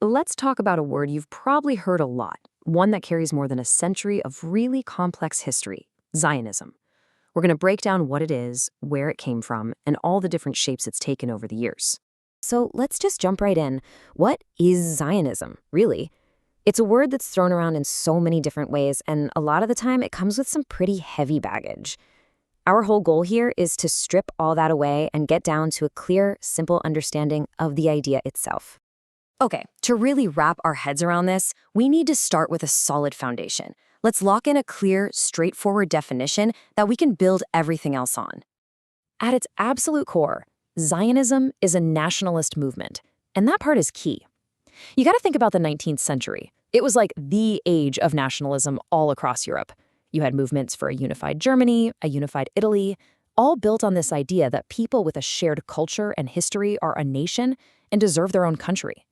let's talk about a word you've probably heard a lot, one that carries more than a century of really complex history: Zionism. We're going to break down what it is, where it came from, and all the different shapes it's taken over the years. So let's just jump right in. What is Zionism, really? It's a word that's thrown around in so many different ways, and a lot of the time it comes with some pretty heavy baggage. Our whole goal here is to strip all that away and get down to a clear, simple understanding of the idea itself. Okay, to really wrap our heads around this, we need to start with a solid foundation. Let's lock in a clear, straightforward definition that we can build everything else on. At its absolute core, Zionism is a nationalist movement, and that part is key. You got to think about the 19th century. It was like the age of nationalism all across Europe. You had movements for a unified Germany, a unified Italy, all built on this idea that people with a shared culture and history are a nation and deserve their own country.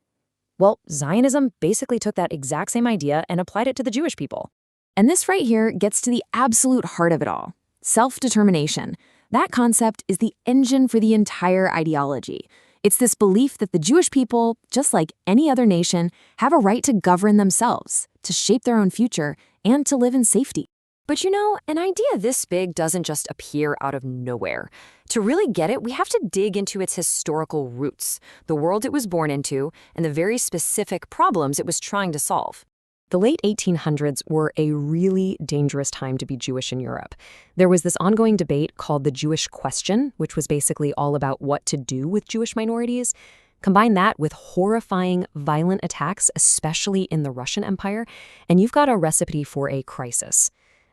Well, Zionism basically took that exact same idea and applied it to the Jewish people. And this right here gets to the absolute heart of it all: self-determination. That concept is the engine for the entire ideology. It's this belief that the Jewish people, just like any other nation, have a right to govern themselves, to shape their own future, and to live in safety. But you know, an idea this big doesn't just appear out of nowhere. To really get it, we have to dig into its historical roots, the world it was born into, and the very specific problems it was trying to solve. The late 1800s were a really dangerous time to be Jewish in Europe. There was this ongoing debate called the Jewish question, which was basically all about what to do with Jewish minorities. Combine that with horrifying, violent attacks, especially in the Russian Empire, and you've got a recipe for a crisis.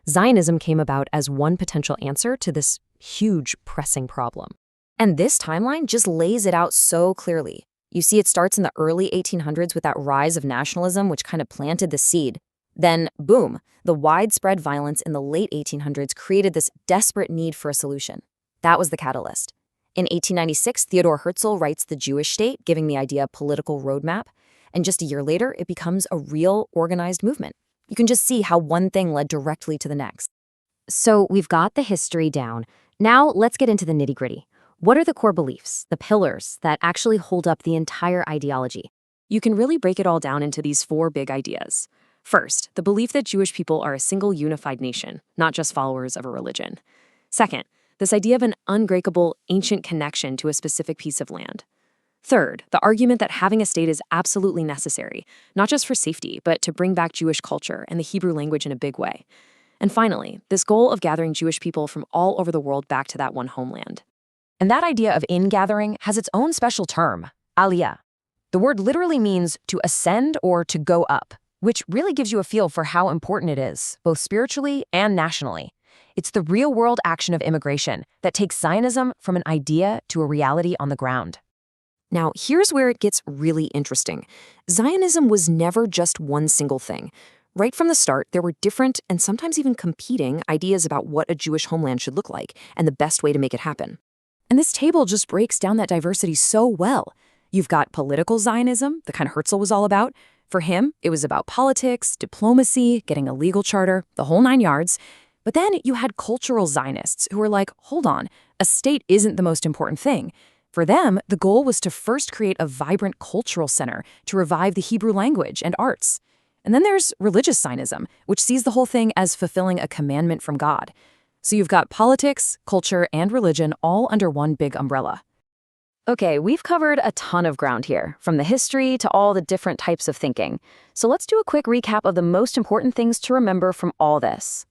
Zionism came about as one potential answer to this huge, pressing problem. And this timeline just lays it out so clearly. You see, it starts in the early 1800s with that rise of nationalism, which kind of planted the seed. Then, boom, the widespread violence in the late 1800s created this desperate need for a solution. That was the catalyst. In 1896, Theodor Herzl writes The Jewish State, giving the idea a political roadmap. And just a year later, it becomes a real, organized movement. You can just see how one thing led directly to the next. So we've got the history down. Now let's get into the nitty-gritty. What are the core beliefs, the pillars that actually hold up the entire ideology? You can really break it all down into these four big ideas. First, the belief that Jewish people are a single unified nation, not just followers of a religion. Second, this idea of an unbreakable, ancient connection to a specific piece of land. Third, the argument that having a state is absolutely necessary, not just for safety, but to bring back Jewish culture and the Hebrew language in a big way. And finally, this goal of gathering Jewish people from all over the world back to that one homeland. And that idea of ingathering has its own special term, aliyah. The word literally means to ascend or to go up, which really gives you a feel for how important it is, both spiritually and nationally. It's the real-world action of immigration that takes Zionism from an idea to a reality on the ground. Now, here's where it gets really interesting. Zionism was never just one single thing. Right from the start, there were different and sometimes even competing ideas about what a Jewish homeland should look like and the best way to make it happen. And this table just breaks down that diversity so well. You've got political Zionism, the kind Herzl was all about. For him, it was about politics, diplomacy, getting a legal charter, the whole 9 yards. But then you had cultural Zionists who were like, hold on, a state isn't the most important thing. For them, the goal was to first create a vibrant cultural center to revive the Hebrew language and arts. And then there's religious Zionism, which sees the whole thing as fulfilling a commandment from God. So you've got politics, culture, and religion all under one big umbrella. Okay, we've covered a ton of ground here, from the history to all the different types of thinking. So let's do a quick recap of the most important things to remember from all this.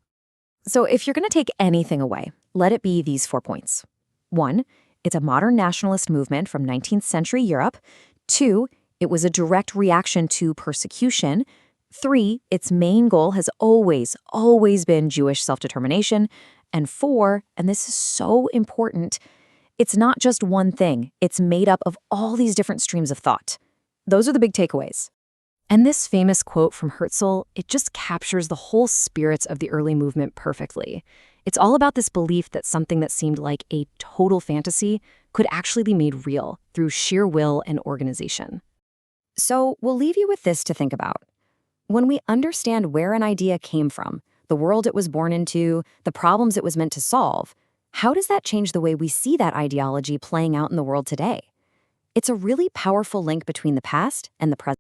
So if you're going to take anything away, let it be these 4 points. 1, it's a modern nationalist movement from 19th century Europe. 2, it was a direct reaction to persecution. 3, its main goal has always been Jewish self-determination. And 4, and this is so important, it's not just one thing. It's made up of all these different streams of thought. Those are the big takeaways. And this famous quote from Herzl, it just captures the whole spirits of the early movement perfectly. It's all about this belief that something that seemed like a total fantasy could actually be made real through sheer will and organization. So we'll leave you with this to think about. When we understand where an idea came from, the world it was born into, the problems it was meant to solve, how does that change the way we see that ideology playing out in the world today? It's a really powerful link between the past and the present.